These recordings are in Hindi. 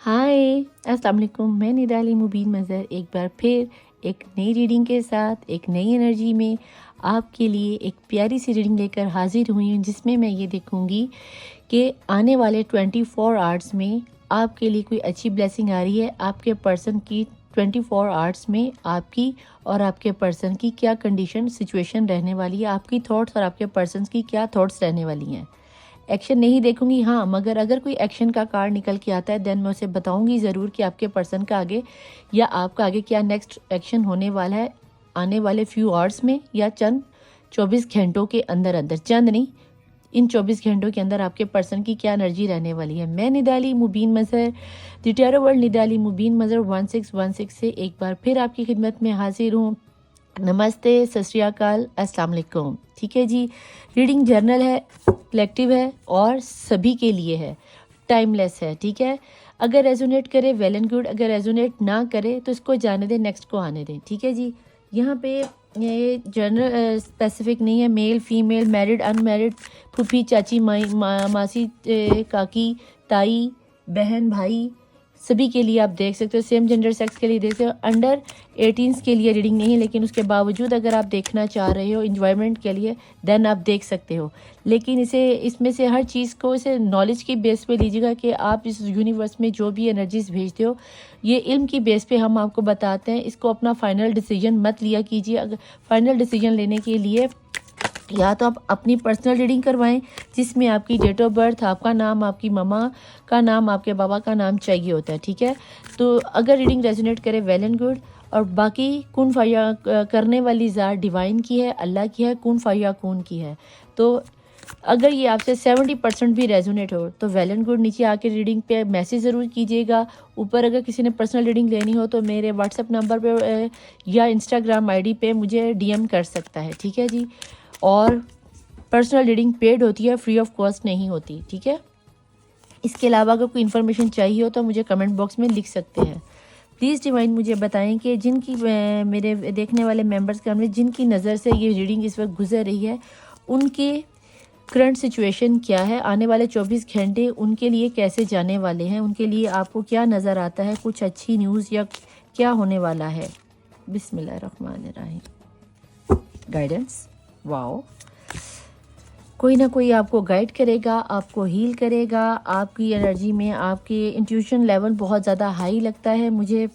हाय अस्सलाम वालेकुम। मैं निराली मुबीन मज़हर एक बार फिर एक नई रीडिंग के साथ एक नई एनर्जी में आपके लिए एक प्यारी सी रीडिंग लेकर हाजिर हुई हूँ, जिसमें मैं ये देखूँगी कि आने वाले 24 आवर्स में आपके लिए कोई अच्छी ब्लेसिंग आ रही है। आपके पर्सन की 24 आवर्स में आपकी और आपके पर्सन की क्या कंडीशन सिचुएशन रहने वाली है, आपकी थॉट्स और आपके पर्सन की क्या थॉट्स रहने वाली हैं। एक्शन नहीं देखूंगी, हाँ, मगर अगर कोई एक्शन का कार्ड निकल के आता है देन मैं उसे बताऊंगी ज़रूर कि आपके पर्सन का आगे या आपका आगे क्या नेक्स्ट एक्शन होने वाला है आने वाले फ्यू आवर्स में या चंद 24 घंटों के अंदर अंदर। चंद नहीं, इन 24 घंटों के अंदर आपके पर्सन की क्या एनर्जी रहने वाली है। मैं निराली मुबीन मज़हर द टैरो वर्ल्ड निराली मुबीन मज़हर 1616 से एक बार फिर आपकी खिदमत में हाजिर हूँ। नमस्ते, सत श्री अकाल, अस्सलाम वालेकुम। ठीक है जी, रीडिंग जर्नल है, कलेक्टिव है और सभी के लिए है, टाइमलेस है। ठीक है, अगर रेजोनेट करे वेल एंड गुड, अगर रेजोनेट ना करे तो इसको जाने दें, नेक्स्ट को आने दें। ठीक है जी, यहाँ पे ये जर्नल स्पेसिफिक नहीं है, मेल फीमेल मैरिड अनमैरिड, फूफी चाची मासी काकी ताई बहन भाई सभी के लिए आप देख सकते हो। सेम जेंडर सेक्स के लिए देख सकते हो। अंडर 18 के लिए रीडिंग नहीं है, लेकिन उसके बावजूद अगर आप देखना चाह रहे हो इंजॉयमेंट के लिए देन आप देख सकते हो। लेकिन इसमें से हर चीज़ को इसे नॉलेज की बेस पे लीजिएगा कि आप इस यूनिवर्स में जो भी एनर्जीज भेजते हो ये इल्म की बेस पे हम आपको बताते हैं। इसको अपना फाइनल डिसीजन मत लिया कीजिए। अगर फाइनल डिसीजन लेने के लिए या तो आप अपनी पर्सनल रीडिंग करवाएं जिसमें आपकी डेट ऑफ बर्थ, आपका नाम, आपकी मम्मा का नाम, आपके बाबा का नाम चाहिए होता है। ठीक है, तो अगर रीडिंग रेजोनेट करे वेल एंड गुड। और बाकी कुन फाया करने वाली ज़ात डिवाइन की है, अल्लाह की है, कुन फाया कून की है। तो अगर ये आपसे 70% भी रेजोनेट हो तो वेल एंड गुड। नीचे आके रीडिंग पे मैसेज ज़रूर कीजिएगा। ऊपर अगर किसी ने पर्सनल रीडिंग लेनी हो तो मेरे व्हाट्सएप नंबर पे या इंस्टाग्राम आईडी पे मुझे डीएम कर सकता है। ठीक है जी, और पर्सनल रीडिंग पेड होती है, फ्री ऑफ कॉस्ट नहीं होती। ठीक है, इसके अलावा अगर कोई इन्फॉर्मेशन चाहिए हो तो मुझे कमेंट बॉक्स में लिख सकते हैं। प्लीज़ डिवाइन मुझे बताएं कि जिनकी मेरे देखने वाले मेंबर्स के हमने जिनकी नज़र से ये रीडिंग इस वक्त गुजर रही है उनके करंट सिचुएशन क्या है, आने वाले 24 घंटे उनके लिए कैसे जाने वाले हैं, उनके लिए आपको क्या नज़र आता है, कुछ अच्छी न्यूज़ या क्या होने वाला है। बिस्मिल्लाहिर्रहमानिर्रहीम। गाइडेंस, वाओ, कोई ना कोई आपको गाइड करेगा, आपको हील करेगा। आपकी एनर्जी में आपके इंट्यूशन लेवल बहुत ज़्यादा हाई लगता है मुझे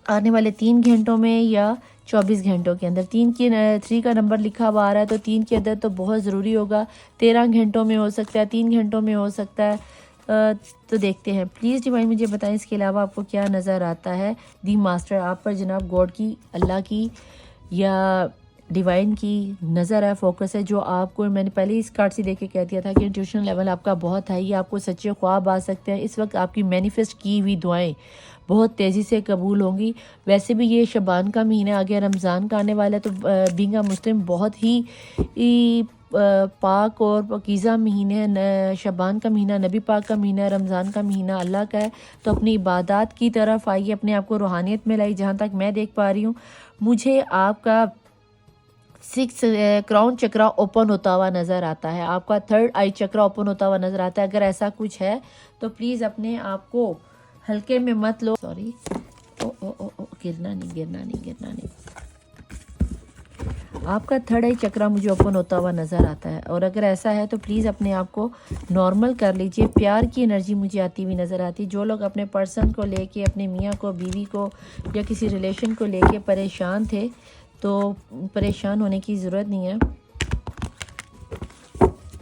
आने वाले 3 घंटों में या 24 घंटों के अंदर। 3 का नंबर लिखा हुआ आ रहा है तो 3 के अंदर तो बहुत ज़रूरी होगा। 13 घंटों में हो सकता है, 3 घंटों में हो सकता है। तो देखते हैं, प्लीज़ डिवाइन मुझे बताएं इसके अलावा आपको क्या नज़र आता है। दी मास्टर आप पर जनाब गॉड की, अल्लाह की या डिवाइन की नज़र है, फोकस है। जो आपको मैंने पहले इस कार्ड से देख के कह दिया था कि इंट्यूशन लेवल आपका बहुत हाई है, आपको सच्चे ख्वाब आ सकते हैं। इस वक्त आपकी मैनिफेस्ट की हुई दुआएं बहुत तेज़ी से कबूल होंगी। वैसे भी ये शबान का महीना आ गया, रमज़ान का आने वाला है, तो बीइंग अ मुस्लिम बहुत ही पाक और पकीज़ा महीने है। शबान का महीना नबी पाक का महीना है, रमज़ान का महीना अल्लाह का है। तो अपनी इबादत की तरफ आइए, अपने आप को रूहानियत में लाई। जहाँ तक मैं देख पा रही हूँ मुझे आपका 6 क्राउन चक्रा ओपन होता हुआ नज़र आता है, आपका 3rd आई चक्रा ओपन होता हुआ नज़र आता है। अगर ऐसा कुछ है तो प्लीज़ अपने आप को हल्के में मत लो। सॉरी, ओ ओ ओ ओ गिरना नहीं। आपका 3rd आई चक्रा मुझे ओपन होता हुआ नज़र आता है, और अगर ऐसा है तो प्लीज़ अपने आप को नॉर्मल कर लीजिए। प्यार की एनर्जी मुझे आती हुई नज़र आती है। जो लोग अपने पर्सन को लेके, अपने मियाँ को, बीवी को या किसी रिलेशन को लेके परेशान थे तो परेशान होने की ज़रूरत नहीं है।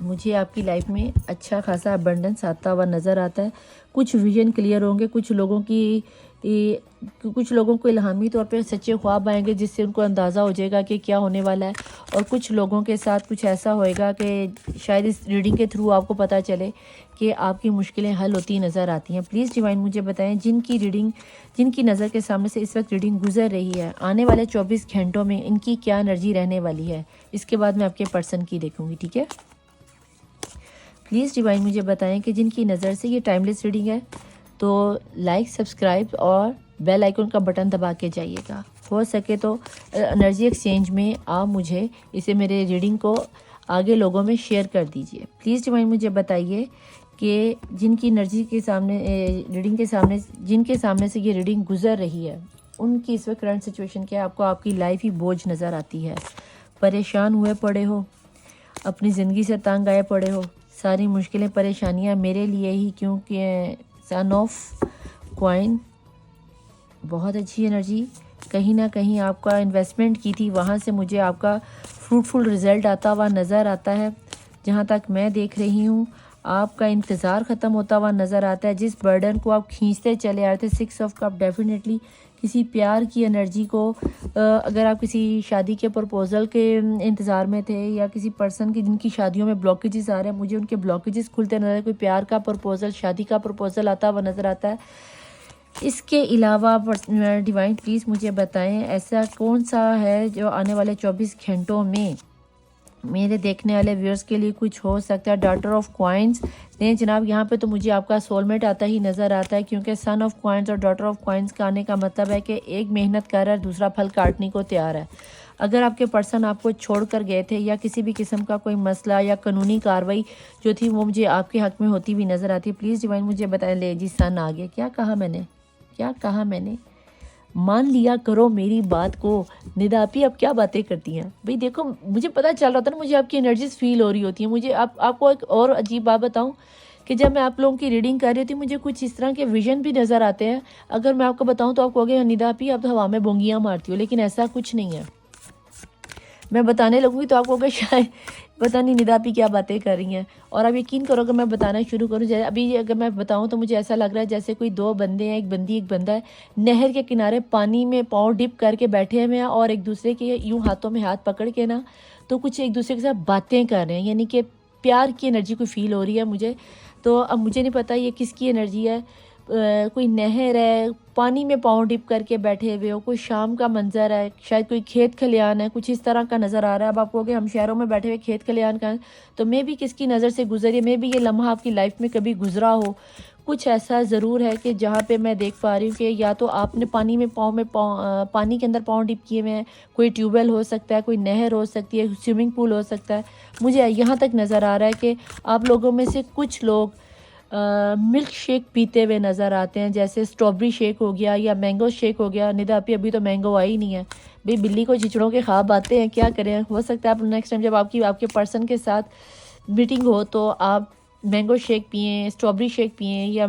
मुझे आपकी लाइफ में अच्छा खासा अबंडेंस आता हुआ नज़र आता है। कुछ विजन क्लियर होंगे, कुछ लोगों को इल्हामी तौर पे सच्चे ख्वाब आएंगे जिससे उनको अंदाज़ा हो जाएगा कि क्या होने वाला है। और कुछ लोगों के साथ कुछ ऐसा होएगा कि शायद इस रीडिंग के थ्रू आपको पता चले कि आपकी मुश्किलें हल होती नज़र आती हैं। प्लीज़ डिवाइन मुझे बताएं जिनकी नज़र के सामने से इस वक्त रीडिंग गुजर रही है आने वाले 24 घंटों में इनकी क्या एनर्जी रहने वाली है। इसके बाद मैं आपके पर्सन की देखूँगी। ठीक है, प्लीज़ डिवाइन मुझे बताएं कि जिनकी नज़र से ये टाइमलेस रीडिंग है तो लाइक, सब्सक्राइब और बेल आइकन का बटन दबा के जाइएगा। हो सके तो एनर्जी एक्सचेंज में आप मुझे मेरे रीडिंग को आगे लोगों में शेयर कर दीजिए। प्लीज़ डिवाइन मुझे बताइए कि जिनकी एनर्जी के सामने रीडिंग के सामने जिनके सामने से ये रीडिंग गुजर रही है उनकी इस वक्त करंट सिचुएशन क्या है। आपको आपकी लाइफ ही बोझ नज़र आती है, परेशान हुए पड़े हो, अपनी ज़िंदगी से तंग आए पड़े हो, सारी मुश्किलें परेशानियां मेरे लिए ही, क्योंकि सन ऑफ कॉइन बहुत अच्छी एनर्जी। कहीं ना कहीं आपका इन्वेस्टमेंट की थी, वहाँ से मुझे आपका फ्रूटफुल रिज़ल्ट आता हुआ नज़र आता है। जहाँ तक मैं देख रही हूँ आपका इंतज़ार ख़त्म होता हुआ नज़र आता है। जिस बर्डन को आप खींचते चले आ रहे थे, 6 ऑफ कप, डेफिनेटली किसी प्यार की एनर्जी को, अगर आप किसी शादी के प्रपोज़ल के इंतज़ार में थे या किसी पर्सन की जिनकी शादियों में ब्लॉकेजेस आ रहे हैं, मुझे उनके ब्लॉकेजेस खुलते नजर, कोई प्यार का प्रपोज़ल, शादी का प्रपोज़ल आता हुआ नज़र आता है। इसके अलावा डिवाइन प्लीज़ मुझे बताएं ऐसा कौन सा है जो आने वाले 24 घंटों में मेरे देखने वाले व्यूअर्स के लिए कुछ हो सकता है। डॉटर ऑफ कॉइन्स नहीं जनाब, यहाँ पे तो मुझे आपका सोलमेट आता ही नज़र आता है, क्योंकि सन ऑफ कॉइन्स और डॉटर ऑफ कॉइन्स का आने का मतलब है कि एक मेहनत कर रहा है, दूसरा फल काटने को तैयार है। अगर आपके पर्सन आपको छोड़ कर गए थे या किसी भी किस्म का कोई मसला या कानूनी कार्रवाई जो थी वो मुझे आपके हक में होती हुई नज़र आती है। प्लीज़ डिवाइन मुझे बताएं। ले जी, सन आ गया। क्या कहा मैंने? मान लिया करो मेरी बात को। निदापी अब क्या बातें करती हैं भाई? देखो, मुझे पता चल रहा था ना, मुझे आपकी एनर्जीज फील हो रही होती है। मुझे आपको एक और अजीब बात बताऊं कि जब मैं आप लोगों की रीडिंग कर रही थी मुझे कुछ इस तरह के विजन भी नज़र आते हैं। अगर मैं आपको बताऊं तो आप कहोगे निदापी अब तो हवा में बोंगियाँ मारती हो, लेकिन ऐसा कुछ नहीं है। मैं बताने लगूंगी तो आपको शायद पता नहीं निदापी क्या बातें कर रही हैं। और आप यकीन करो कि मैं बताना शुरू करूँ, जैसे अभी अगर मैं बताऊं तो मुझे ऐसा लग रहा है जैसे कोई दो बंदे हैं, एक बंदी एक बंदा है, नहर के किनारे पानी में पाँव डिप करके बैठे हुए हैं और एक दूसरे के यूं हाथों में हाथ पकड़ के ना तो कुछ एक दूसरे के साथ बातें कर रहे हैं, यानी कि प्यार की एनर्जी कोई फील हो रही है मुझे। तो अब मुझे नहीं पता ये किसकी एनर्जी है। कोई नहर है, पानी में पाँव डिप करके बैठे हुए हो, कोई शाम का मंजर है, शायद कोई खेत खलियान है, कुछ इस तरह का नज़र आ रहा है। अब आप कहोगे हम शहरों में बैठे हुए खेत खलियान का, तो मे भी किसकी नज़र से गुजरी है, मे भी ये लम्हा आपकी लाइफ में कभी गुजरा हो। कुछ ऐसा ज़रूर है कि जहाँ पे मैं देख पा रही हूँ कि या तो आपने पानी में पानी के अंदर पाँव डिप किए हुए हैं, कोई ट्यूबवेल हो सकता है, कोई नहर हो सकती है, स्विमिंग पूल हो सकता है। मुझे यहाँ तक नज़र आ रहा है कि आप लोगों में से कुछ लोग मिल्क शेक पीते हुए नज़र आते हैं, जैसे स्ट्रॉबेरी शेक हो गया या मैंगो शेक हो गया। निदापी अभी तो मैंगो आई नहीं है भाई, बिल्ली को चिचड़ों के ख्वाब आते हैं, क्या करें। हो सकता है आप नेक्स्ट टाइम जब आपके पर्सन के साथ मीटिंग हो तो आप मैंगो शेक पिएँ, स्ट्रॉबेरी शेक पिएँ या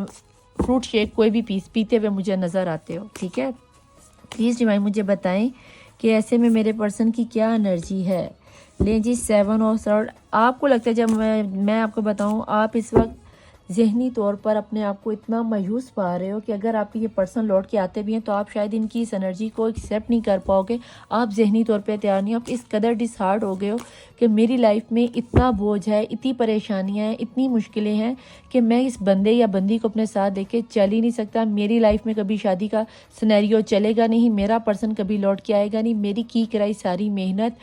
फ्रूट शेक, कोई भी पीते हुए मुझे नज़र आते हो। ठीक है, प्लीज़ डिवाइन मुझे बताएं कि ऐसे में मेरे पर्सन की क्या एनर्जी है। ले जी, 7 ऑफ सॉर्ड। आपको लगता है जब मैं आपको बताऊं, आप इस वक्त ज़हनी तौर पर अपने आप को इतना मायूस पा रहे हो कि अगर आपके ये पर्सन लौट के आते भी हैं तो आप शायद इनकी इस एनर्जी को एक्सेप्ट नहीं कर पाओगे। आप ज़हनी तौर पे तैयार नहीं हो, आप इस कदर डिसहार्ड हो गए हो कि मेरी लाइफ में इतना बोझ है, इतनी परेशानियां हैं, इतनी मुश्किलें हैं कि मैं इस बंदे या बंदी को अपने साथ देके चल ही नहीं सकता। मेरी लाइफ में कभी शादी का सिनेरियो चलेगा नहीं, मेरा पर्सन कभी लौट के आएगा नहीं, मेरी की कराई सारी मेहनत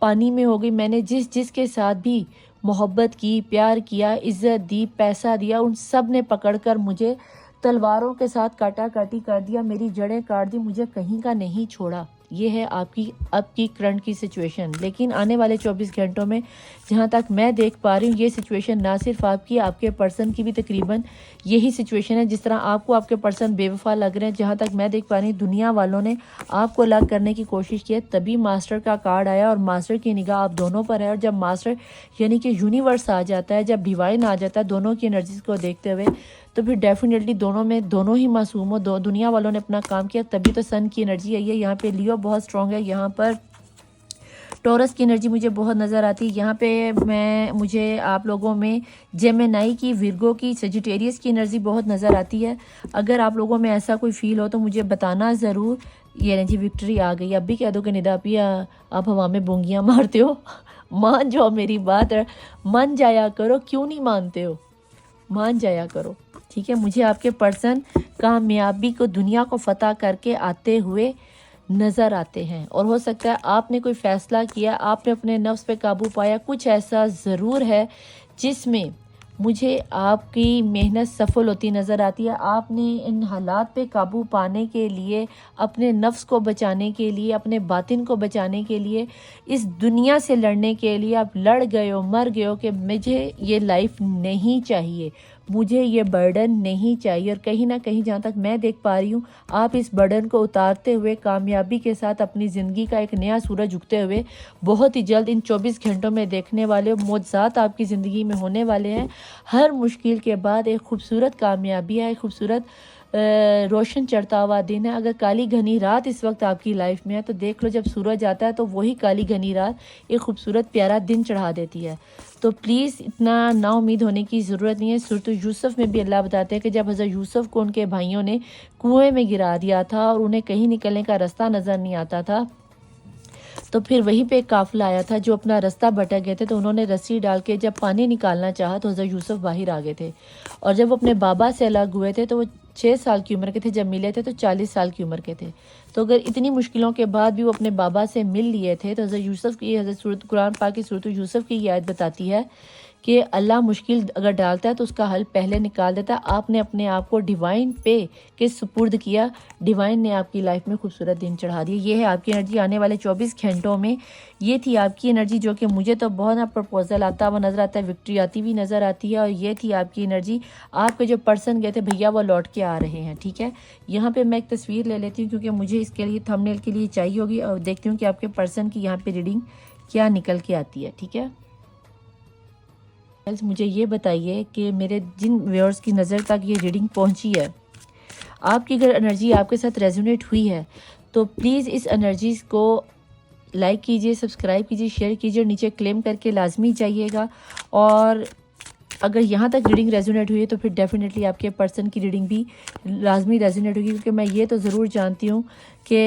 पानी में हो गई। मैंने जिसके साथ भी मोहब्बत की, प्यार किया, इज़्ज़त दी, पैसा दिया, उन सब ने पकड़कर मुझे तलवारों के साथ काटी कर दिया, मेरी जड़ें काट दी, मुझे कहीं का नहीं छोड़ा। ये है आपकी करंट की सिचुएशन। लेकिन आने वाले 24 घंटों में जहाँ तक मैं देख पा रही हूँ ये सिचुएशन ना सिर्फ आपकी, आपके पर्सन की भी तकरीबन यही सिचुएशन है। जिस तरह आपको आपके पर्सन बेवफा लग रहे हैं, जहाँ तक मैं देख पा रही हूँ दुनिया वालों ने आपको अलग करने की कोशिश की है, तभी मास्टर का कार्ड आया और मास्टर की निगाह आप दोनों पर है। और जब मास्टर यानी कि यूनिवर्स आ जाता है, जब डिवाइन आ जाता है दोनों की एनर्जीज को देखते हुए, तो फिर डेफिनेटली दोनों ही मासूम हो। दुनिया वालों ने अपना काम किया, तभी तो सन की एनर्जी आई है। यहाँ पे लियो बहुत स्ट्रांग है, यहाँ पर टॉरस की एनर्जी मुझे बहुत नज़र आती है। यहाँ पे मुझे आप लोगों में जेमिनाई की, विर्गो की, सजिटेरियस की एनर्जी बहुत नज़र आती है। अगर आप लोगों में ऐसा कोई फील हो तो मुझे बताना ज़रूर। ये एनर्जी विक्ट्री आ गई। अब भी कह दो कि निदापिया आप हवा में बोंगियाँ मारते हो। मान जाओ मेरी बात, मान जाया करो, क्यों नहीं मानते हो, मान जाया करो। ठीक है, मुझे आपके पर्सन कामयाबी को, दुनिया को फतह करके आते हुए नज़र आते हैं। और हो सकता है आपने कोई फ़ैसला किया, आपने अपने नफ्स पे काबू पाया, कुछ ऐसा ज़रूर है जिसमें मुझे आपकी मेहनत सफल होती नज़र आती है। आपने इन हालात पे काबू पाने के लिए, अपने नफ्स को बचाने के लिए, अपने बातिन को बचाने के लिए, इस दुनिया से लड़ने के लिए आप लड़ गए हो, मर गए हो कि मुझे ये लाइफ नहीं चाहिए, मुझे ये बर्डन नहीं चाहिए। और कहीं ना कहीं जहाँ तक मैं देख पा रही हूँ, आप इस बर्डन को उतारते हुए कामयाबी के साथ अपनी ज़िंदगी का एक नया सूरज उगते हुए बहुत ही जल्द इन 24 घंटों में देखने वाले हो। मौजज़ात आपकी ज़िंदगी में होने वाले हैं। हर मुश्किल के बाद एक खूबसूरत कामयाबी है, एक खूबसूरत रोशन चढ़ता हुआ दिन है। अगर काली घनी रात इस वक्त आपकी लाइफ में है तो देख लो, जब सूरज आता है तो वही काली घनी रात एक खूबसूरत प्यारा दिन चढ़ा देती है। तो प्लीज़ इतना ना उम्मीद होने की ज़रूरत नहीं है। सूरत यूसुफ में भी अल्लाह बताते हैं कि जब हज़रत यूसुफ को उनके भाइयों ने कुएं में गिरा दिया था और उन्हें कहीं निकलने का रास्ता नज़र नहीं आता था, तो फिर वहीं पे एक काफ़िला आया था जो अपना रास्ता भटक गए थे। तो उन्होंने रस्सी डाल के जब पानी निकालना चाहा तो हज़रत यूसुफ बाहर आ गए थे। और जब वो अपने बाबा से अलग हुए थे तो वो 6 साल की उम्र के थे, जब मिले थे तो 40 साल की उम्र के थे। तो अगर इतनी मुश्किलों के बाद भी वो अपने बाबा से मिल लिए थे तो हज़रत यूसुफ की, हज़रत सूरत कुरान पाक की सूरत यूसुफ की ये आयत बताती है कि अल्लाह मुश्किल अगर डालता है तो उसका हल पहले निकाल देता है। आपने अपने आप को डिवाइन पे के सुपुर्द किया, डिवाइन ने आपकी लाइफ में खूबसूरत दिन चढ़ा दिए। ये है आपकी एनर्जी आने वाले 24 घंटों में। ये थी आपकी एनर्जी जो कि मुझे तो बहुत ना प्रपोजल आता हुआ नज़र आता है, विक्ट्री आती हुई नज़र आती है। और ये थी आपकी एनर्जी। आपके जो पर्सन गए थे भैया वो लौट के आ रहे हैं, ठीक है। यहाँ पे मैं एक तस्वीर ले लेती हूँ क्योंकि मुझे इसके लिए थंबनेल के लिए चाहिए होगी, और देखती हूँ कि आपके पर्सन की यहाँ पे रीडिंग क्या निकल के आती है, ठीक है। मुझे ये बताइए कि मेरे जिन व्यूअर्स की नज़र तक ये रीडिंग पहुंची है, आपकी अगर एनर्जी आपके साथ रेजोनेट हुई है तो प्लीज़ इस एनर्जी को लाइक कीजिए, सब्सक्राइब कीजिए, शेयर कीजिए और नीचे क्लेम करके लाजमी जाइएगा। और अगर यहाँ तक रीडिंग रेजोनेट हुई है तो फिर डेफिनेटली आपके पर्सन की रीडिंग भी लाजमी रेजोनेट होगी। क्योंकि मैं ये तो ज़रूर जानती हूँ कि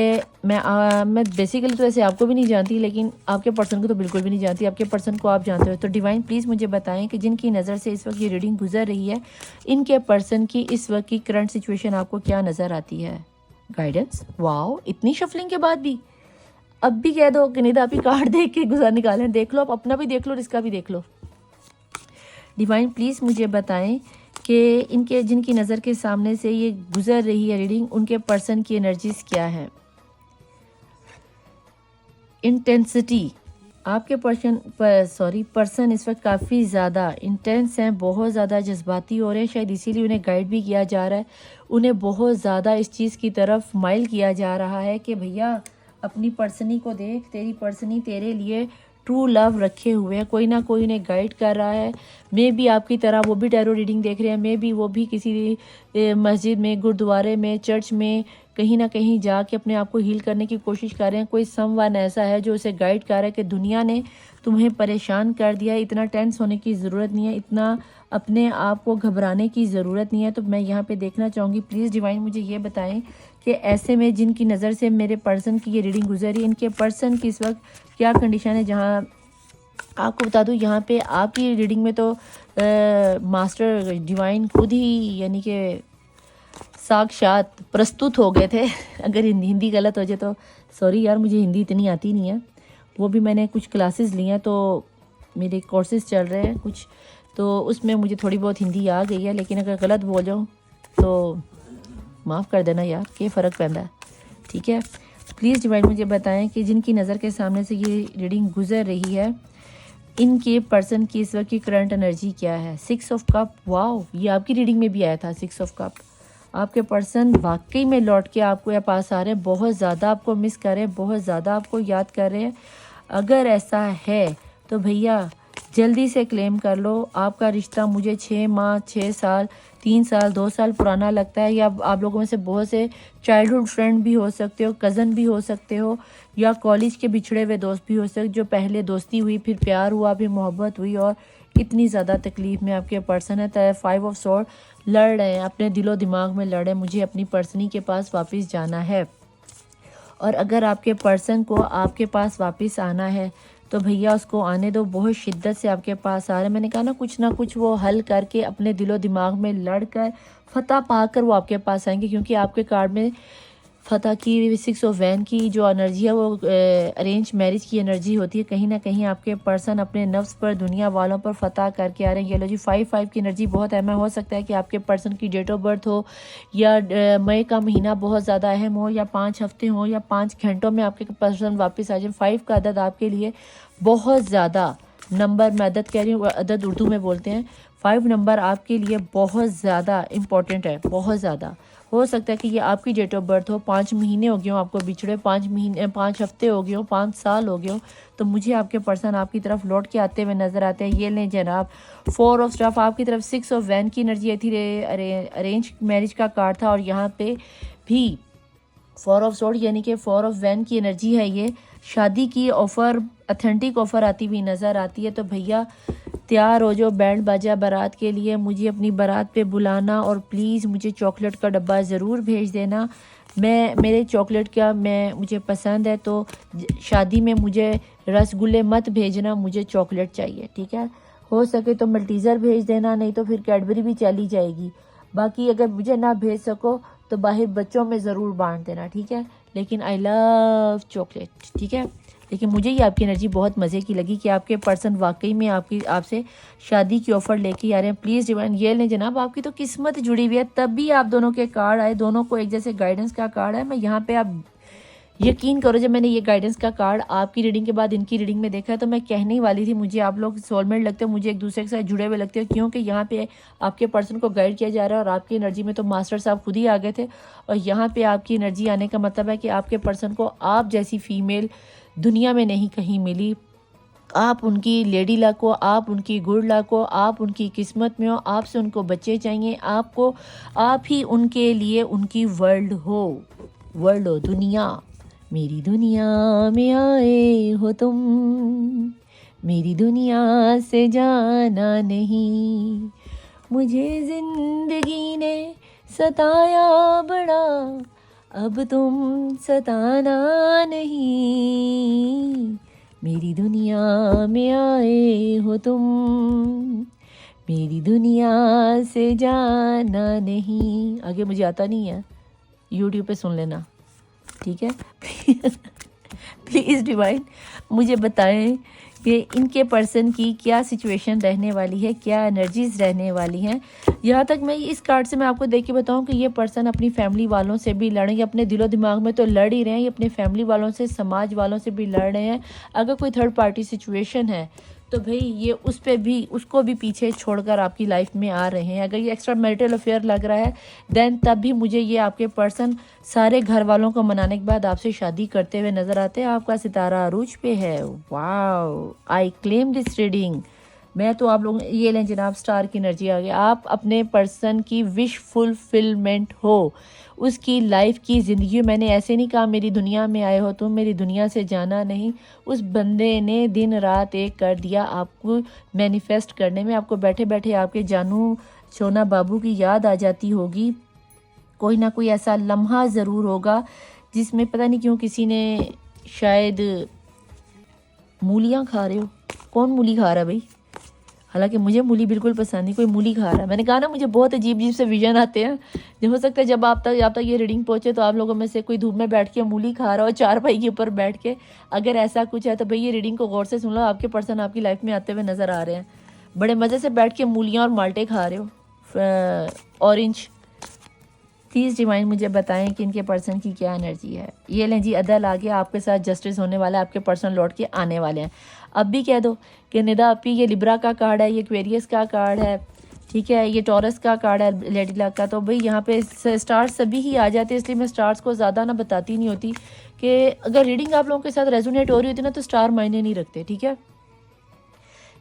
मैं बेसिकली तो ऐसे आपको भी नहीं जानती, लेकिन आपके पर्सन को तो बिल्कुल भी नहीं जानती। आपके पर्सन को आप जानते हो। तो डिवाइन प्लीज़ मुझे बताएं कि जिनकी नज़र से इस वक्त ये रीडिंग गुजर रही है, इनके पर्सन की इस वक्त की करंट सिचुएशन आपको क्या नज़र आती है। गाइडेंस, वाओ, इतनी शफलिंग के बाद भी अब भी कह दो कि नहीं, आप ही कार्ड देख के गुजर निकालें। देख लो, आप अपना भी देख लो और इसका भी देख लो। डिवाइन प्लीज़ मुझे बताएं कि इनके जिनकी नज़र के सामने से ये गुजर रही है रीडिंग, उनके पर्सन की एनर्जीज क्या है। इंटेंसिटी, आपके पर्सन इस वक्त काफ़ी ज़्यादा इंटेंस हैं, बहुत ज़्यादा जज्बाती हो रहे हैं। शायद इसीलिए उन्हें गाइड भी किया जा रहा है, उन्हें बहुत ज़्यादा इस चीज़ की तरफ माइल किया जा रहा है कि भैया अपनी पर्सनी को देख, तेरी पर्सनी तेरे लिए ट्रू लव रखे हुए हैं। कोई ना कोई उन्हें गाइड कर रहा है। मे भी आपकी तरह वो भी टैरो रीडिंग देख रहे हैं, मे भी वो भी किसी मस्जिद में, गुरुद्वारे में, चर्च में कहीं ना कहीं जाके अपने आप को हील करने की कोशिश कर रहे हैं। कोई समवन ऐसा है जो उसे गाइड कर रहा है कि दुनिया ने तुम्हें परेशान कर दिया है, इतना टेंस होने की ज़रूरत नहीं है, इतना अपने आप को घबराने की ज़रूरत नहीं है। तो मैं यहाँ पे देखना चाहूँगी, प्लीज़ डिवाइन मुझे ये बताएं कि ऐसे में जिनकी नज़र से मेरे पर्सन की ये रीडिंग गुजरी, इनके पर्सन की इस वक्त क्या कंडीशन है। जहाँ आपको बता दूँ, यहाँ पे आपकी रीडिंग में तो मास्टर डिवाइन खुद ही यानी कि साक्षात प्रस्तुत हो गए थे। अगर हिंदी गलत हो जाए तो सॉरी यार, मुझे हिंदी इतनी आती नहीं है। वो भी मैंने कुछ क्लासेस ली हैं, तो मेरे कोर्सेज चल रहे हैं कुछ, तो उसमें मुझे थोड़ी बहुत हिंदी आ गई है। लेकिन अगर गलत बोल जाऊँ तो माफ़ कर देना यार, क्या फ़र्क पैंदा है, ठीक है। प्लीज़ डिवाइन मुझे बताएं कि जिनकी नज़र के सामने से ये रीडिंग गुजर रही है, इनके पर्सन की इस वक्त की करंट एनर्जी क्या है। 6 ऑफ कप, वाओ, ये आपकी रीडिंग में भी आया था 6 ऑफ कप। आपके पर्सन वाकई में लौट के आपको या पास आ रहे हैं, बहुत ज़्यादा आपको मिस कर रहे हैं, बहुत ज़्यादा आपको याद कर रहे हैं। अगर ऐसा है तो भैया जल्दी से क्लेम कर लो। आपका रिश्ता मुझे 6 माह, 6 साल, 3 साल, 2 साल पुराना लगता है। या आप लोगों में से बहुत से चाइल्डहुड फ्रेंड भी हो सकते हो, कज़न भी हो सकते हो, या कॉलेज के बिछड़े हुए दोस्त भी हो सकते, जो पहले दोस्ती हुई, फिर प्यार हुआ, फिर मोहब्बत हुई और इतनी ज़्यादा तकलीफ़ में आपके पर्सन है। तो 5 ऑफ स्वॉर्ड, लड़ रहे हैं, अपने दिलो दिमाग में लड़ रहे हैं, मुझे अपनी पर्सनी के पास वापस जाना है। और अगर आपके पर्सन को आपके पास वापस आना है तो भैया उसको आने दो, बहुत शिद्दत से आपके पास आ रहे हैं। मैंने कहा ना कुछ वो हल करके अपने दिलो दिमाग में लड़कर फतह पाकर वो आपके पास आएंगे, क्योंकि आपके कार्ड में फतह की 6 ऑफ वैन की जो एनर्जी है वो अरेंज मैरिज की एनर्जी होती है। कहीं ना कहीं आपके पर्सन अपने नफ्स पर, दुनिया वालों पर फतह करके आ रहे हैं। ये लो जी 5 की एनर्जी बहुत अहम है। हो सकता है कि आपके पर्सन की डेट ऑफ बर्थ हो या मई का महीना बहुत ज़्यादा अहम हो, या 5 हफ्ते हो, या 5 घंटों में आपके पर्सन वापस आ जाए। 5 का अदद आपके लिए बहुत ज़्यादा नंबर, मैं अदद कह रही हूँ, अदद उर्दू में बोलते हैं। 5 नंबर आपके लिए बहुत ज़्यादा इम्पोर्टेंट है, बहुत ज़्यादा। हो सकता है कि ये आपकी डेट ऑफ बर्थ हो, 5 महीने हो गए हो आपको बिछड़े, 5 हफ्ते हो गए हो, 5 साल हो गए हो, तो मुझे आपके पर्सन आपकी तरफ लौट के आते हुए नज़र आते हैं। ये लें जनाब 4 ऑफ स्टफ आपकी तरफ। 6 ऑफ वैन की एनर्जी आई थी, अरेंज मैरिज का कार्ड था, और यहाँ पे भी 4 ऑफ सोड यानी कि 4 ऑफ वैन की एनर्जी है। ये शादी की ऑफ़र, अथेंटिक ऑफ़र आती हुई नज़र आती है। तो भैया तैयार हो जो बैंड बाजा बारात के लिए, मुझे अपनी बारात पे बुलाना, और प्लीज़ मुझे चॉकलेट का डब्बा ज़रूर भेज देना। मेरे चॉकलेट का मुझे पसंद है, तो शादी में मुझे रसगुल्ले मत भेजना, मुझे चॉकलेट चाहिए, ठीक है। हो सके तो मल्टीज़र भेज देना, नहीं तो फिर कैडबरी भी चली जाएगी। बाकी अगर मुझे ना भेज सको तो बाहर बच्चों में ज़रूर बांट देना, ठीक है। लेकिन आई लव चॉकलेट, ठीक है। लेकिन मुझे ये आपकी एनर्जी बहुत मज़े की लगी कि आपके पर्सन वाकई में आपसे शादी की ऑफ़र लेके आ रहे हैं। प्लीज़ डिवाइन, ये लें जनाब, आपकी तो किस्मत जुड़ी हुई है, तब भी आप दोनों के कार्ड आए, दोनों को एक जैसे गाइडेंस का कार्ड है। मैं यहाँ पे, आप यकीन करो, जब मैंने ये गाइडेंस का कार्ड आपकी रीडिंग के बाद इनकी रीडिंग में देखा, तो मैं कहने ही वाली थी मुझे आप लोग सोलमेट लगते हो, मुझे एक दूसरे के साथ जुड़े हुए लगते हो, क्योंकि यहाँ पे आपके पर्सन को गाइड किया जा रहा है, और आपकी एनर्जी में तो मास्टर साहब खुद ही आ गए थे। और यहाँ पे आपकी एनर्जी आने का मतलब है कि आपके पर्सन को आप जैसी फीमेल दुनिया में नहीं कहीं मिली। आप उनकी लेडी लक हो, आप उनकी गुड लक हो, आप उनकी किस्मत में हो, आपसे उनको बच्चे चाहिए, आपको, आप ही उनके लिए उनकी वर्ल्ड हो, दुनिया। मेरी दुनिया में आए हो तुम, मेरी दुनिया से जाना नहीं, मुझे जिंदगी ने सताया बड़ा, अब तुम सताना नहीं, मेरी दुनिया में आए हो तुम, मेरी दुनिया से जाना नहीं। आगे मुझे आता नहीं है, यूट्यूब पे सुन लेना, ठीक है। प्लीज़ डिवाइन मुझे बताएं कि इनके पर्सन की क्या सिचुएशन रहने वाली है, क्या एनर्जीज रहने वाली हैं। यहाँ तक मैं इस कार्ड से मैं आपको देख के बताऊँ कि ये पर्सन अपनी फैमिली वालों से भी लड़ेंगे, अपने दिलो दिमाग में तो लड़ ही रहे हैं, ये अपने फैमिली वालों से, समाज वालों से भी लड़ रहे हैं। अगर कोई थर्ड पार्टी सिचुएशन है तो भाई ये उसको भी पीछे छोड़कर आपकी लाइफ में आ रहे हैं। अगर ये एक्स्ट्रा मैरिटल अफेयर लग रहा है देन तब भी मुझे ये आपके पर्सन सारे घर वालों को मनाने के बाद आपसे शादी करते हुए नज़र आते हैं। आपका सितारा अरूज पे है। Wow, I claim this reading. मैं तो आप लोग, ये लें जनाब, स्टार की एनर्जी आ गई। आप अपने पर्सन की विश फुलफिलमेंट हो, उसकी लाइफ की ज़िंदगी। मैंने ऐसे नहीं कहा मेरी दुनिया में आए हो तुम, मेरी दुनिया से जाना नहीं। उस बंदे ने दिन रात एक कर दिया आपको मैनिफेस्ट करने में। आपको बैठे बैठे आपके जानू सोना बाबू की याद आ जाती होगी। कोई ना कोई ऐसा लम्हा ज़रूर होगा जिसमें पता नहीं क्यों किसी ने, शायद मूलियाँ खा रहे हो। कौन मूली खा रहा है भाई? हालांकि मुझे मूली बिल्कुल पसंद नहीं, कोई मूली खा रहा है। मैंने कहा ना मुझे बहुत अजीब अजीब से विजन आते हैं। जब हो सकता है जब आप तक ये रीडिंग पहुंचे तो आप लोगों में से कोई धूप में बैठ के मूली खा रहा हो, चारपाई के ऊपर बैठ के। अगर ऐसा कुछ है तो भाई ये रीडिंग को गौर से सुन लो। आपके पर्सन आपकी लाइफ में आते हुए नज़र आ रहे हैं, बड़े मज़े से बैठ के मूलियाँ और माल्टे खा रहे हो, ऑरेंज। प्लीज़ डिवाइन मुझे बताएं कि इनके पर्सन की क्या एनर्जी है। ये लें जी, अदल आ गया, आपके साथ जस्टिस होने वाला है, आपके पर्सन लौट के आने वाले हैं। अब भी कह दो कि निदा अपी, ये लिब्रा का कार्ड है, ये एक्वेरियस का कार्ड है, ठीक है, ये टॉरस का कार्ड है, लेडी लक का। तो भाई यहाँ पे स्टार्स सभी ही आ जाते हैं, इसलिए मैं स्टार्स को ज़्यादा ना बताती नहीं होती कि अगर रीडिंग आप लोगों के साथ रेजोनेट हो रही होती ना तो स्टार मायने नहीं रखते, ठीक है।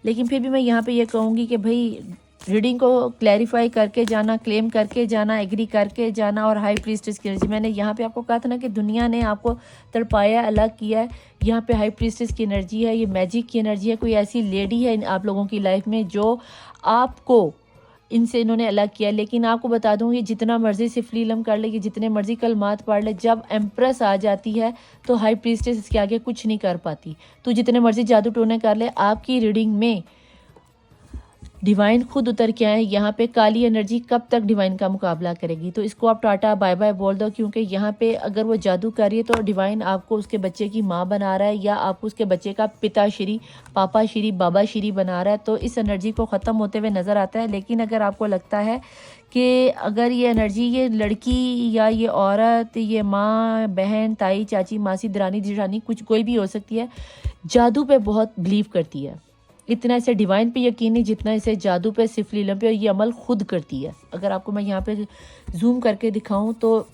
लेकिन फिर भी मैं यहाँ पे ये कहूँगी कि भाई रीडिंग को क्लैरिफाई करके जाना, क्लेम करके जाना, एग्री करके जाना। और हाई प्रीस्टेस की एनर्जी, मैंने यहाँ पे आपको कहा था ना कि दुनिया ने आपको तड़पाया, अलग किया है। यहाँ पे हाई प्रीस्टेस की एनर्जी है, ये मैजिक की एनर्जी है। कोई ऐसी लेडी है आप लोगों की लाइफ में जो आपको, इनसे इन्होंने अलग किया। लेकिन आपको बता दूँ, ये जितना मर्जी सिफली इल्म कर ले, ये जितने मर्जी कलमात पढ़ ले, जब एम्प्रेस आ जाती है तो हाई प्रीस्टेस इसके आगे कुछ नहीं कर पाती। तो जितने मर्जी जादू टोने कर ले, आपकी रीडिंग में डिवाइन खुद उतर के आए यहाँ पे। काली एनर्जी कब तक डिवाइन का मुकाबला करेगी? तो इसको आप टाटा बाय बाय बोल दो, क्योंकि यहाँ पे अगर वो जादू कर रही है तो डिवाइन आपको उसके बच्चे की माँ बना रहा है या आपको उसके बच्चे का पिता श्री, पापा श्री, बाबा श्री बना रहा है। तो इस एनर्जी को ख़त्म होते हुए नज़र आता है। लेकिन अगर आपको लगता है कि अगर ये एनर्जी, ये लड़की या ये औरत, ये माँ, बहन, ताई, चाची, मासी, दरानी, जेठानी, कुछ कोई भी हो सकती है, जादू पे बहुत बिलीव करती है, इतना इसे डिवाइन पे यकीन नहीं जितना इसे जादू पे, सिफली इल्म पे, और ये अमल खुद करती है। अगर आपको मैं यहाँ पे जूम करके दिखाऊं तो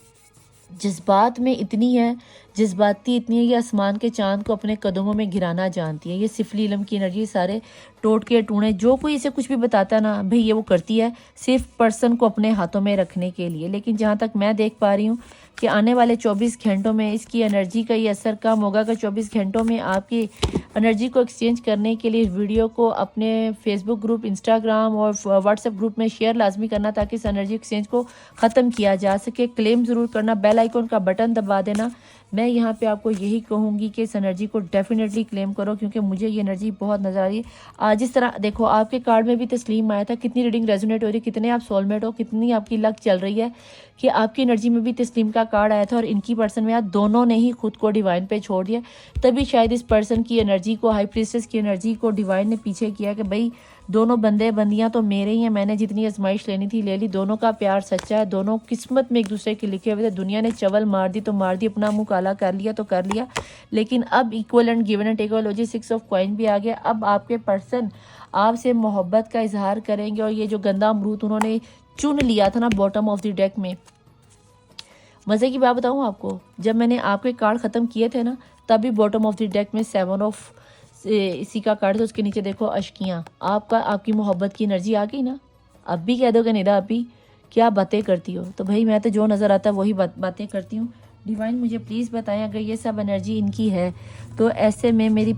जज्बात में इतनी है, जज्बाती इतनी है, ये आसमान के चांद को अपने कदमों में गिराना जानती है। ये सिफली इल्म की एनर्जी, सारे टोटके टूणे जो कोई इसे कुछ भी बताता ना भाई, ये वो करती है सिर्फ पर्सन को अपने हाथों में रखने के लिए। लेकिन जहाँ तक मैं देख पा रही हूँ कि आने वाले 24 घंटों में इसकी एनर्जी का ये असर कम होगा। कि 24 घंटों में आपकी एनर्जी को एक्सचेंज करने के लिए वीडियो को अपने फेसबुक ग्रुप, इंस्टाग्राम और व्हाट्सएप ग्रुप में शेयर लाजमी करना, ताकि इस एनर्जी एक्सचेंज को ख़त्म किया जा सके। क्लेम ज़रूर करना, बेल आइकन का बटन दबा देना। मैं यहाँ पे आपको यही कहूँगी कि इस एनर्जी को डेफिनेटली क्लेम करो, क्योंकि मुझे ये एनर्जी बहुत नज़र आ रही है। आज जिस तरह देखो आपके कार्ड में भी तस्लीम आया था, कितनी रीडिंग रेजोनेट हो रही है, कितने आप सोलमेट हो, कितनी आपकी लक चल रही है कि आपकी एनर्जी में भी तस्लीम का कार्ड आया था और इनकी पर्सन में आज दोनों ने ही खुद को डिवाइन पे छोड़ दिया। तभी शायद इस पर्सन की एनर्जी को, हाई प्रीस्टेस की एनर्जी को डिवाइन ने पीछे किया कि भाई दोनों बंदे बंदियां तो मेरे ही हैं, मैंने जितनी आजमाइश लेनी थी ले ली। दोनों का प्यार सच्चा है, दोनों किस्मत में एक दूसरे के लिखे हुए थे। दुनिया ने चवल मार दी तो मार दी, अपना मुंह काला कर लिया तो कर लिया। लेकिन अब equal and given and technology 6 of coin भी आ गया। अब आपके पर्सन आपसे मोहब्बत का इजहार करेंगे। और ये जो गंदा अमरूद उन्होंने चुन लिया था ना बॉटम ऑफ द डेक में, मज़े की बात बताऊँ आपको, जब मैंने आपके कार्ड ख़त्म किए थे ना, तभी बॉटम ऑफ द डेक में 7 ऑफ इसी का कार्ड था, उसके नीचे देखो अशकियाँ। आपका, आपकी मोहब्बत की एनर्जी आ गई ना। अब भी कह दो कि निदा अभी क्या बातें करती हो, तो भाई मैं तो जो नज़र आता है वही बातें करती हूँ। डिवाइन मुझे प्लीज़ बताएं, अगर ये सब एनर्जी इनकी है तो ऐसे में मेरी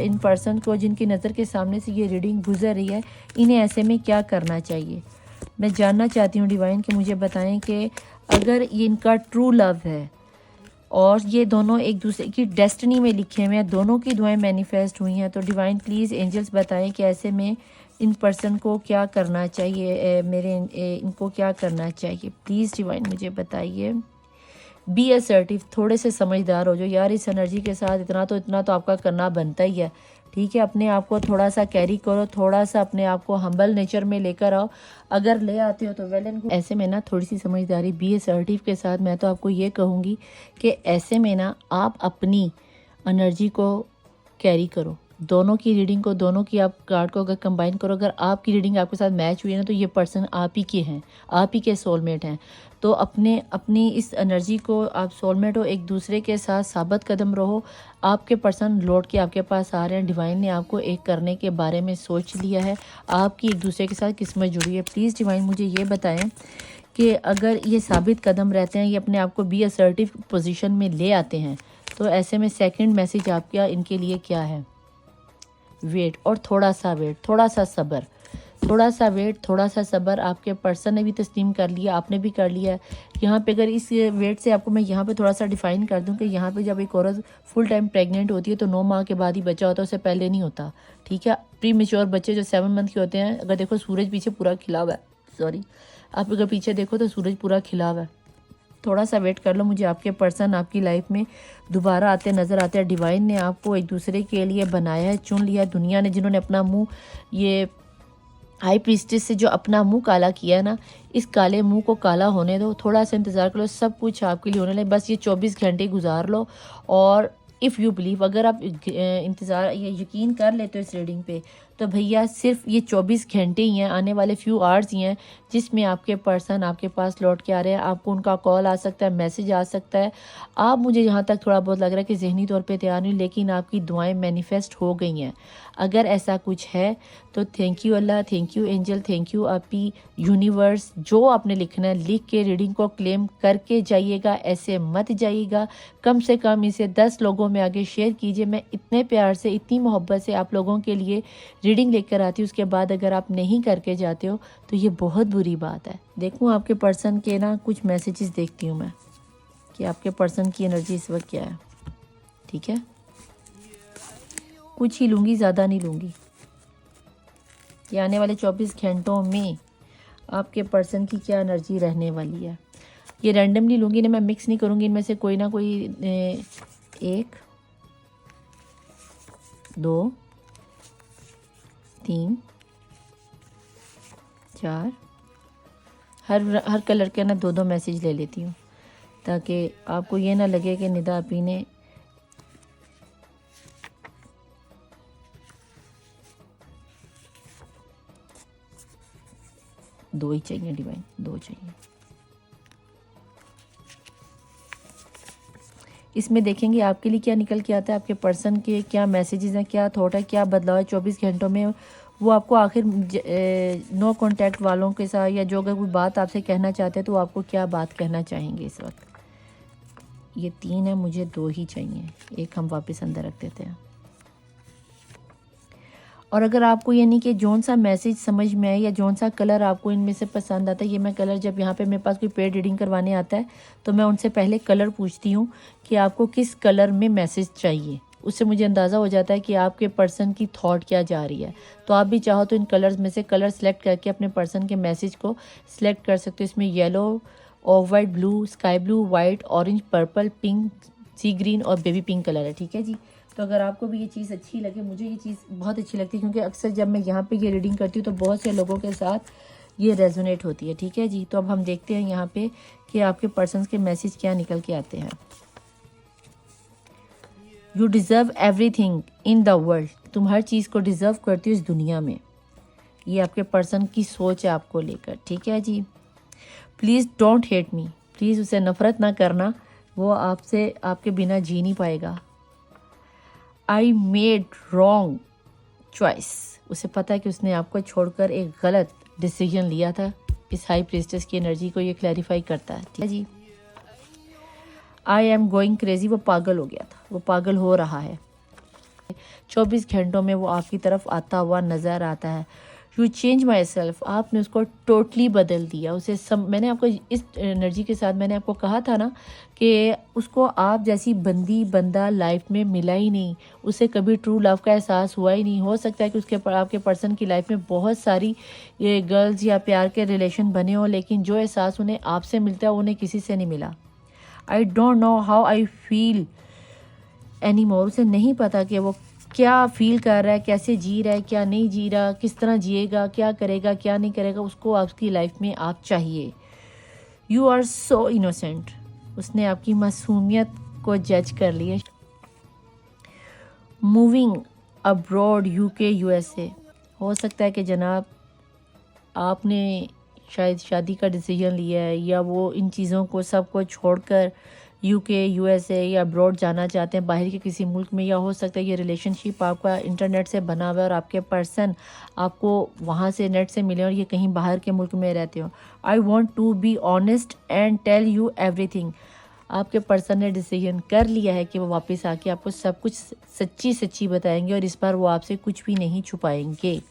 इन पर्सन को जिनकी नज़र के सामने से ये रीडिंग गुजर रही है, इन्हें ऐसे में क्या करना चाहिए? मैं जानना चाहती हूँ डिवाइन कि मुझे बताएं कि अगर ये इनका ट्रू लव है और ये दोनों एक दूसरे की डेस्टिनी में लिखे हुए हैं, दोनों की दुआएं मैनिफेस्ट हुई हैं, तो डिवाइन प्लीज़ एंजल्स बताएं कि ऐसे में इन पर्सन को क्या करना चाहिए, इनको क्या करना चाहिए। प्लीज़ डिवाइन मुझे बताइए। बी असर्टिव, थोड़े से समझदार हो जो यार, इस एनर्जी के साथ इतना तो आपका करना बनता ही है। ठीक है, अपने आप को थोड़ा सा कैरी करो, थोड़ा सा अपने आप को हम्बल नेचर में लेकर आओ। अगर ले आते हो तो वेल एंड गुड। ऐसे में ना थोड़ी सी समझदारी, बी असर्टिव के साथ मैं तो आपको ये कहूँगी कि ऐसे में ना आप अपनी एनर्जी को कैरी करो। दोनों की रीडिंग को, दोनों की आप कार्ड को अगर कंबाइन करो, अगर आपकी रीडिंग आपके साथ मैच हुई है ना, तो ये पर्सन आप ही के हैं, आप ही के सोलमेट हैं। तो अपनी इस एनर्जी को, आप सोलमेट हो, एक दूसरे के साथ साबित कदम रहो। आपके पर्सन लौट के आपके पास आ रहे हैं। डिवाइन ने आपको एक करने के बारे में सोच लिया है, आपकी एक दूसरे के साथ किस्मत जुड़ी है। प्लीज़ डिवाइन मुझे ये बताएं कि अगर ये साबित कदम रहते हैं, ये अपने आप को बी असर्टिव पोजीशन में ले आते हैं, तो ऐसे में सेकंड मैसेज आपका इनके लिए क्या है? वेट, और थोड़ा सा वेट, थोड़ा सा सब्र, थोड़ा सा वेट, थोड़ा सा सब्र। आपके पर्सन ने भी तस्लीम कर लिया, आपने भी कर लिया है। यहाँ पे अगर इस वेट से आपको मैं यहाँ पे थोड़ा सा डिफाइन कर दूँ कि यहाँ पे जब एक औरत फुल टाइम प्रेग्नेंट होती है तो 9 माह के बाद ही बच्चा होता है, उससे पहले नहीं होता। ठीक है, प्री मेच्योर बच्चे जो 7 मंथ के होते हैं, अगर देखो सूरज पीछे पूरा खिला हुआ है, सॉरी, आप अगर पीछे देखो तो सूरज पूरा खिला हुआ है। थोड़ा सा वेट कर लो, मुझे आपके पर्सन आपकी लाइफ में दोबारा आते नज़र आते हैं। डिवाइन ने आपको एक दूसरे के लिए बनाया है, चुन लिया। दुनिया ने जिन्होंने अपना मुंह, ये हाई प्रीस्टेस से जो अपना मुंह काला किया है ना, इस काले मुंह को काला होने दो, थोड़ा सा इंतज़ार करो, सब कुछ आपके लिए होने लगे। बस ये 24 घंटे गुजार लो। और इफ़ यू बिलीव, अगर आप इंतज़ार, ये यकीन कर लेते हो इस रीडिंग पे, तो भैया सिर्फ ये 24 घंटे ही हैं, आने वाले फ्यू आवर्स ही हैं, जिसमें आपके पर्सन आपके पास लौट के आ रहे हैं। आपको उनका कॉल आ सकता है, मैसेज आ सकता है। आप, मुझे यहाँ तक थोड़ा बहुत लग रहा है कि जहनी तौर पे तैयार नहीं, लेकिन आपकी दुआएं मैनिफेस्ट हो गई हैं। अगर ऐसा कुछ है तो thank you Allah, thank you angel, thank you आपी यूनिवर्स। जो आपने लिखना है लिख के रीडिंग को क्लेम करके जाइएगा, ऐसे मत जाइएगा। कम से कम इसे 10 लोगों में आगे शेयर कीजिए। मैं इतने प्यार से, इतनी मोहब्बत से आप लोगों के लिए रीडिंग लेकर आती हूँ। उसके बाद अगर आप नहीं करके जाते हो तो ये बहुत बुरी बात है। देखूँ आपके पर्सन के ना कुछ मैसेजेस देखती हूँ मैं कि आपके पर्सन की एनर्जी इस वक्त क्या है। ठीक है, कुछ ही लूँगी, ज़्यादा नहीं लूँगी। ये आने वाले 24 घंटों में आपके पर्सन की क्या एनर्जी रहने वाली है। ये रैंडमली लूँगी ना, मैं मिक्स नहीं करूँगी, इनमें से कोई ना कोई 1 2 3 4 हर कलर के ना 2-2 मैसेज ले लेती हूँ, ताकि आपको ये ना लगे कि निदा आपी ने दो ही चाहिए, डिवाइन 2 चाहिए। इसमें देखेंगे आपके लिए क्या निकल के आता है, आपके पर्सन के क्या मैसेजेस हैं, क्या थॉट है, क्या बदलाव है 24 घंटों में। वो आपको आखिर नो कांटेक्ट वालों के साथ, या जो अगर कोई बात आपसे कहना चाहते हैं तो आपको क्या बात कहना चाहेंगे इस वक्त। ये 3 है, मुझे 2 ही चाहिए, 1 हम वापस अंदर रख देते हैं। और अगर आपको यानी कि जौन सा मैसेज समझ में आए या जौन सा कलर आपको इनमें से पसंद आता है, ये मैं कलर जब यहाँ पे मेरे पास कोई पेड रीडिंग करवाने आता है तो मैं उनसे पहले कलर पूछती हूँ कि आपको किस कलर में मैसेज चाहिए। उससे मुझे अंदाज़ा हो जाता है कि आपके पर्सन की थॉट क्या जा रही है। तो आप भी चाहो तो इन कलर्स में से कलर सेलेक्ट करके अपने पर्सन के मैसेज को सिलेक्ट कर सकते हो। इसमें yellow, off white, blue, sky blue, white, orange, purple, pink, sea green और बेबी पिंक कलर है। ठीक है जी। तो अगर आपको भी ये चीज़ अच्छी लगे, मुझे ये चीज़ बहुत अच्छी लगती है, क्योंकि अक्सर जब मैं यहाँ पे ये रीडिंग करती हूँ तो बहुत से लोगों के साथ ये रेजोनेट होती है। ठीक है जी। तो अब हम देखते हैं यहाँ पे कि आपके पर्सन्स के मैसेज क्या निकल के आते हैं। You deserve everything in the world. तुम हर चीज़ को डिज़र्व करती हो इस दुनिया में। ये आपके पर्सन की सोच है आपको लेकर। ठीक है जी। Please don't hate me. Please उसे नफ़रत ना करना, वो आपसे आपके बिना जी नहीं पाएगा। I made wrong choice. उसे पता है कि उसने आपको छोड़कर एक गलत डिसीजन लिया था। इस हाई प्रीस्टेस की एनर्जी को ये क्लैरिफाई करता है। ठीक है जी। I am going crazy. वो पागल हो गया था, वो पागल हो रहा है। 24 घंटों में वो आपकी तरफ आता हुआ नज़र आता है। You change my self. आपने उसको टोटली बदल दिया। उसे मैंने आपको इस एनर्जी के साथ मैंने आपको कहा था ना कि उसको आप जैसी बंदा लाइफ में मिला ही नहीं। उसे कभी ट्रू लव का एहसास हुआ ही नहीं। हो सकता है कि उसके आपके पर्सन की लाइफ में बहुत सारी ये गर्ल्स या प्यार के रिलेशन बने हों, लेकिन जो एहसास उन्हें आपसे मिलता है उन्हें किसी से नहीं मिला। I don't know how I feel any more. उसे नहीं पता कि वो क्या फील कर रहा है, कैसे जी रहा है, क्या नहीं जी रहा, किस तरह जिएगा, क्या करेगा, क्या नहीं करेगा। उसको आपकी लाइफ में आप चाहिए। You are so innocent. उसने आपकी मासूमियत को जज कर लिया। Moving abroad, UK, USA. हो सकता है कि जनाब आपने शायद शादी का डिसीजन लिया है, या वो इन चीज़ों को सबको छोड़कर यूके, यूएसए या अब्रॉड जाना चाहते हैं, बाहर के किसी मुल्क में। या हो सकता है ये रिलेशनशिप आपका इंटरनेट से बना हुआ है और आपके पर्सन आपको वहाँ से नेट से मिले और ये कहीं बाहर के मुल्क में रहते हो। I want to be honest and tell you everything. आपके पर्सन ने डिसीजन कर लिया है कि वो वापस आके आपको सब कुछ सच्ची सच्ची बताएंगे और इस बार वो आपसे कुछ भी नहीं छुपाएंगे।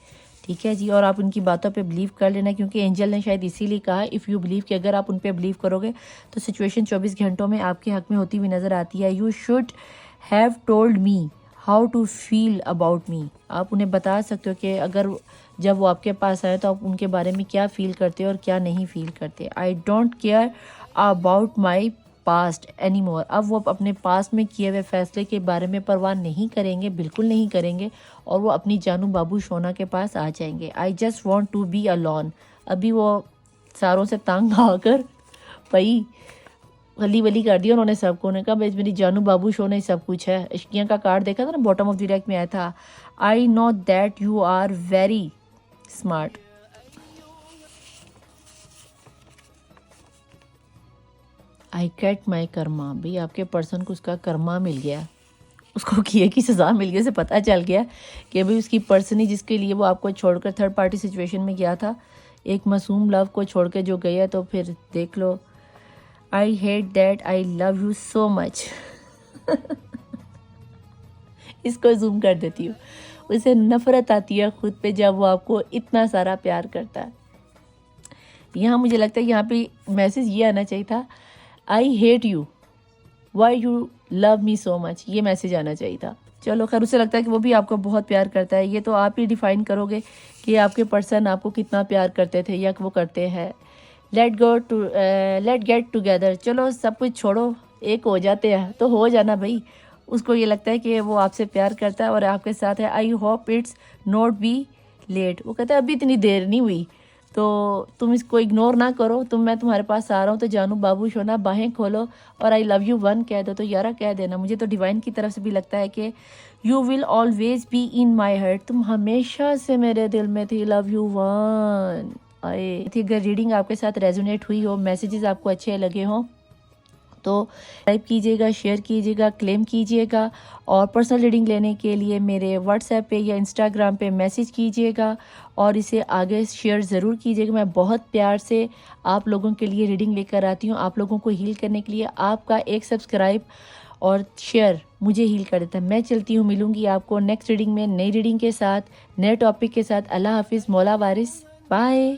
ठीक है जी। और आप उनकी बातों पे बिलीव कर लेना, क्योंकि एंजल ने शायद इसीलिए कहा इफ़ यू बिलीव, कि अगर आप उन पे बिलीव करोगे तो सिचुएशन 24 घंटों में आपके हक में होती हुई नज़र आती है। You should have told me how to feel about me. आप उन्हें बता सकते हो कि अगर जब वो आपके पास आए तो आप उनके बारे में क्या फ़ील करते हो और क्या नहीं फ़ील करते। I don't care about my past any more. अब वो अपने पास्ट में किए हुए फैसले के बारे में परवाह नहीं करेंगे, बिल्कुल नहीं करेंगे, और वो अपनी जानू बाबू शोना के पास आ जाएंगे। I just want to be alone. अभी वो सारों से तंग आकर भाई गली वली कर दिया उन्होंने सबको। ने कहा भाई मेरी जानू बाबू शोना ही सब कुछ है। इश्किया का कार्ड देखा था ना, बॉटम ऑफ द डेक में आया था। I know that you are very smart. I get my karma. भाई आपके पर्सन को उसका कर्मा मिल गया, उसको किए की सज़ा मिल गई। उसे पता चल गया कि भाई उसकी पर्सन ही जिसके लिए वो आपको छोड़कर थर्ड पार्टी सिचुएशन में गया था, एक मासूम लव को छोड़ के जो गया, तो फिर देख लो। I hate that I love you so much. इसको जूम कर देती हूँ। उसे नफरत आती है खुद पे जब वो आपको इतना सारा प्यार करता है। यहाँ मुझे लगता है यहाँ पे मैसेज ये आना चाहिए था, I hate you why you love me so much. ये मैसेज आना चाहिए था। चलो खैर, उसे लगता है कि वो भी आपको बहुत प्यार करता है। ये तो आप ही डिफाइन करोगे कि आपके पर्सन आपको कितना प्यार करते थे या वो करते हैं। लेट गेट टुगेदर, चलो सब कुछ छोड़ो, एक हो जाते हैं। तो हो जाना भाई। उसको ये लगता है कि वो आपसे प्यार करता है और आपके साथ है। I hope it's not be late, वो कहता है अभी इतनी देर नहीं हुई, तो तुम इसको इग्नोर ना करो। मैं तुम्हारे पास आ रहा हूँ, तो जानू बाबू सोना बाहें खोलो और आई लव यू वन कह दो। तो यारा कह देना। मुझे तो डिवाइन की तरफ से भी लगता है कि you will always be in my heart, तुम हमेशा से मेरे दिल में थी, लव यू वन। आए थी। अगर रीडिंग आपके साथ रेजोनेट हुई हो, मैसेजेस आपको अच्छे लगे हों, तो टाइप कीजिएगा, शेयर कीजिएगा, क्लेम कीजिएगा। और पर्सनल रीडिंग लेने के लिए मेरे व्हाट्सएप पे या इंस्टाग्राम पे मैसेज कीजिएगा और इसे आगे शेयर ज़रूर कीजिएगा। मैं बहुत प्यार से आप लोगों के लिए रीडिंग लेकर आती हूँ। आप लोगों को हील करने के लिए आपका एक सब्सक्राइब और शेयर मुझे हील कर देता है। मैं चलती हूँ, मिलूंगी आपको नेक्स्ट रीडिंग में, नई रीडिंग के साथ, नए टॉपिक के साथ। अल्लाह हाफिज़, मौला वारिस, बाय।